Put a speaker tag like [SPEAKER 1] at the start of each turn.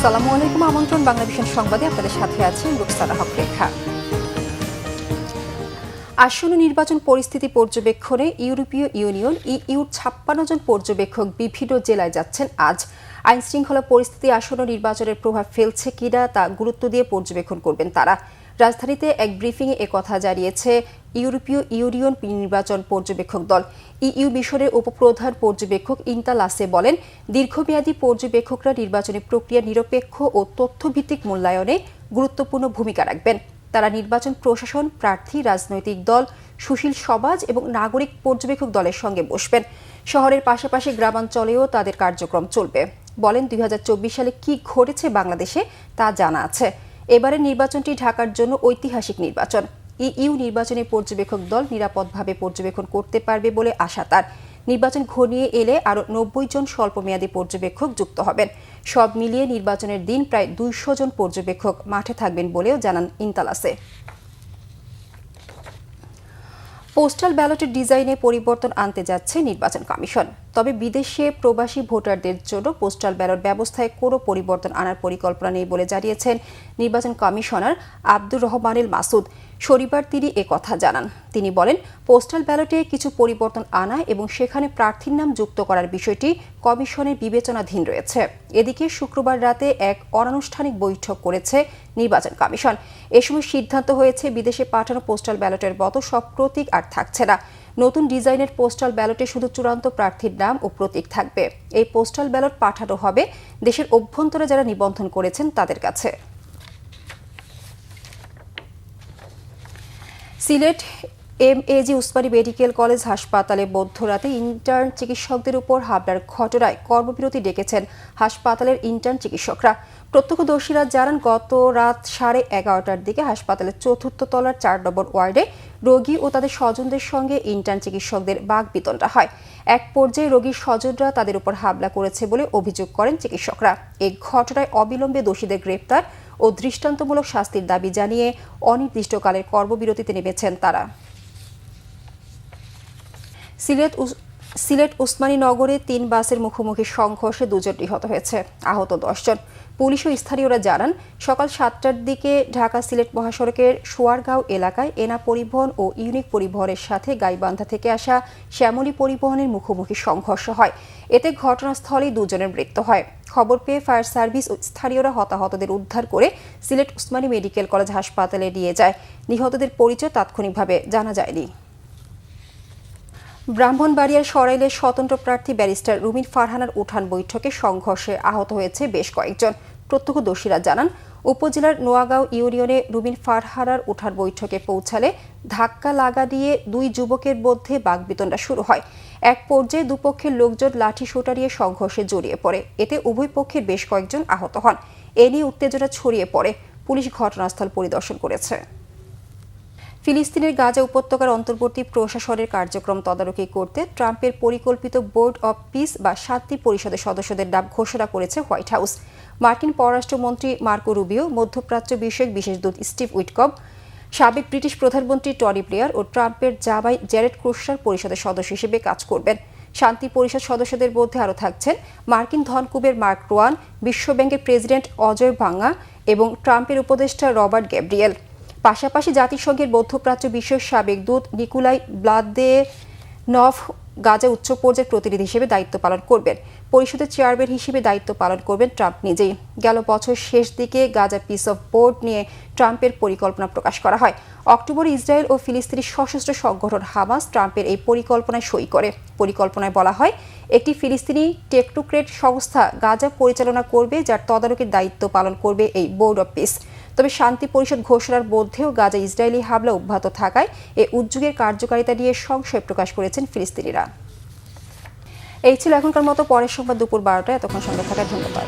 [SPEAKER 1] আসসালামু আলাইকুম। আমন্ত্রণ বাংলাদেশের সংবাদে আপনাদের সাথে আছেন রুকসানা হক রেখা। আসন্ন নির্বাচন পরিস্থিতি পর্যবেক্ষণে ইউরোপীয় ইউনিয়ন ইউর 56 জন পর্যবেক্ষক বিভিন্ন জেলায় যাচ্ছেন আজ। আইন শৃঙ্খলা পরিস্থিতি আসন্ন নির্বাচনের প্রভাব ফেলছে কিনা তা গুরুত্ব দিয়ে পর্যবেক্ষণ করবেন তারা। রাজধানীতে এক ব্রিফিংয়ে একথা জানিয়েছে ইউরোপীয় ইউনিয়ন নির্বাচন পর্যবেক্ষক দল। ইইউ মিশনের উপপ্রধান পর্যবেক্ষক ইন্তালাসে বলেন, দীর্ঘমেয়াদী পর্যবেক্ষকরা নির্বাচনী প্রক্রিয়া নিরপেক্ষ ও তথ্যভিত্তিক মূল্যায়নে গুরুত্বপূর্ণ ভূমিকা রাখবেন। তারা নির্বাচন প্রশাসন, প্রার্থী, রাজনৈতিক দল, সুশীল সমাজ এবং নাগরিক পর্যবেক্ষক দলের সঙ্গে বসবেন। শহরের পাশাপাশি গ্রামাঞ্চলেও তাদের কার্যক্রম চলবে। বলেন, 2024 সালে কি ঘটেছে বাংলাদেশে তা জানা আছে। এবারের নির্বাচনটি ঢাকার জন্য ঐতিহাসিক নির্বাচন। ইইউ নির্বাচনী পর্যবেক্ষক দল নিরাপদভাবে পর্যবেক্ষণ করতে পারবে বলে আশা তার। নির্বাচন ঘনিয়ে এলে আরও 90 জন স্বল্পমেয়াদী পর্যবেক্ষক যুক্ত হবেন। সব মিলিয়ে নির্বাচনের দিন প্রায় 200 জন পর্যবেক্ষক মাঠে থাকবেন বলেও জানান ইন্তালাসে। পোস্টাল ব্যালটের ডিজাইনে পরিবর্তন আনতে যাচ্ছে নির্বাচন কমিশন। তবে বিদেশে প্রবাসী ভোটারদের জন্য পোস্টাল ব্যালট ব্যবস্থায় কোনো পরিবর্তন আনার পরিকল্পনা নেই বলে জানিয়েছেন নির্বাচন কমিশনার আব্দুর রহমানুল মাসুদ। শনিবার তিনি একথা জানান। তিনি বলেন, পোস্টাল ব্যালটে কিছু পরিবর্তন আনা এবং সেখানে প্রার্থীর নাম যুক্ত করার বিষয়টি কমিশনের বিবেচনাধীন রয়েছে। এদিকে শুক্রবার রাতে এক অনানুষ্ঠানিক বৈঠক করেছে নির্বাচন কমিশন। এ সময় সিদ্ধান্ত হয়েছে, বিদেশে পাঠানো পোস্টাল ব্যালটের মতো সব প্রতীক আর থাকছে না। নতুন ডিজাইনের পোস্টাল ব্যালটে শুধু চূড়ান্ত প্রার্থীর নাম ও প্রতীক থাকবে। এই পোস্টাল ব্যালট পাঠানো হবে দেশের অভ্যন্তরে যারা নিবন্ধন করেছেন তাদের কাছে। Sylhet MAG Usmani medical college হাসপাতালে মধ্যরাতে ইন্টার্ন চিকিৎসকদের উপর হামলার ঘটনায় কর্মবিরতি ডেকেছেন হাসপাতালের ইন্টার্ন চিকিৎসকরা। প্রত্যক্ষদর্শীরা জানান, গত রাত 11:30টার দিকে হাসপাতালের 4র্থ তলার 4 নম্বর ওয়ার্ডে রোগী ও তাদের স্বজনদের সঙ্গে ইন্টার্ন চিকিৎসকদের বাকবিতণ্ডা হয়। এক পর্যায়ে রোগীর স্বজনরা তাদের উপর হামলা করেছে বলে অভিযোগ করেন চিকিৎসকরা। এই ঘটনায় অবিলম্বে দোষীদের গ্রেপ্তার ও দৃষ্টান্তমূলক শাস্তির দাবি জানিয়ে অনির্দিষ্টকালের কর্মবিরতিতে নেমেছেন তারা। সিলেট উসমানী নগরে 3 বাসের মুখোমুখি সংঘর্ষে 2 জন নিহত হয়েছে, আহত 10 জন। পুলিশ ও স্থানীয়রা জানান, সকাল 7টার দিকে ঢাকা সিলেট মহাসড়কের সোয়ারগাঁও এলাকায় এনা পরিবহন ও ইউনিক পরিবহনের সাথে গাইবান্ধা থেকে আসা শ্যামলী পরিবহনের মুখোমুখি সংঘর্ষ হয়। এতে ঘটনাস্থলেই 2 জনের মৃত্যু হয়। খবর পেয়ে ফায়ার সার্ভিস ও স্থানীয়রা হতাহতদের উদ্ধার করে সিলেট উসমানী মেডিকেল কলেজ হাসপাতালে নিয়ে যায়। নিহতদের পরিচয় তাৎক্ষণিকভাবে জানা যায়নি। ব্রাহ্মণবাড়িয়ার সরাইলের স্বতন্ত্র প্রার্থী ব্যারিস্টার রুমিন ফারহানার উঠান বৈঠকে সংঘর্ষে আহত হয়েছে বেশ কয়েকজন। প্রত্যক্ষদর্শীরা জানান, উপজেলার নোয়াগাঁও ইউনিয়নে রুমিন ফারহানার উঠান বৈঠকে পৌঁছালে ধাক্কা লাগা দিয়ে 2 যুবকের মধ্যে বাকবিতণ্ডা শুরু হয়। এক পর্যায়ে দুপক্ষের লোকজন লাঠি সোঁটা নিয়ে সংঘর্ষে জড়িয়ে পড়ে। এতে উভয় পক্ষের বেশ কয়েকজন আহত হন। এ নিয়ে উত্তেজনা ছড়িয়ে পড়ে। পুলিশ ঘটনাস্থল পরিদর্শন করেছে। ফিলিস্তিনের গাজা উপত্যকার অন্তর্বর্তী প্রশাসনের কার্যক্রম তদারকি করতে ট্রাম্পের পরিকল্পিত বোর্ড অব পিস বা শান্তি পরিষদের সদস্যদের নাম ঘোষণা করেছে হোয়াইট হাউস। মার্কিন পররাষ্ট্রমন্ত্রী মার্কো রুবিও, মধ্যপ্রাচ্য বিষয়ক বিশেষ দূত স্টিভ উইটকফ, সাবেক ব্রিটিশ প্রধানমন্ত্রী টনি ব্লেয়ার ও ট্রাম্পের জামাই জ্যারেড কুশনার পরিষদের সদস্য হিসেবে কাজ করবেন। শান্তি পরিষদ সদস্যদের মধ্যে আরও থাকছেন মার্কিন ধনকুবের মার্ক রোয়ান, বিশ্বব্যাংকের প্রেসিডেন্ট অজয় ভাঙ্গা এবং ট্রাম্পের উপদেষ্টা রবার্ট গ্যাব্রিয়েল। পাশাপাশি জাতিসংঘের মধ্যপ্রাচ্য বিষয়ক সাবেক দূত নিকোলাই ব্লাদেনভ গাজা উচ্চ পর্যায়ের প্রতিনিধি হিসেবে দায়িত্ব পালন করবেন। পরিষদের চেয়ারম্যান হিসেবে দায়িত্ব পালন করবেন ট্রাম্প নিজেই। গেল বছর শেষ দিকে গাজা পিস অফ বোর্ড নিয়ে ট্রাম্পের পরিকল্পনা প্রকাশ করা হয়। অক্টোবরে ইসরায়েল ও ফিলিস্তিনি সশস্ত্র সংগঠন হামাস ট্রাম্পের এই পরিকল্পনায় সই করে। পরিকল্পনায় বলা হয়, একটি ফিলিস্তিনি টেকনোক্রেট সংস্থা গাজা পরিচালনা করবে, যার তদারকির দায়িত্ব পালন করবে এই বোর্ড অব পিস। তবে শান্তি পরিষদ ঘোষণার মধ্যেও গাজা ইসরায়েলি হামলা অব্যাহত থাকায় এই উদ্যোগের কার্যকারিতা নিয়ে সংশয় প্রকাশ করেছেন ফিলিস্তিনিরা। এই ছিল এখনকার মতো। পরের সংবাদ দুপুর 12টায়। এতক্ষণ সঙ্গে থাকার ধন্যবাদ।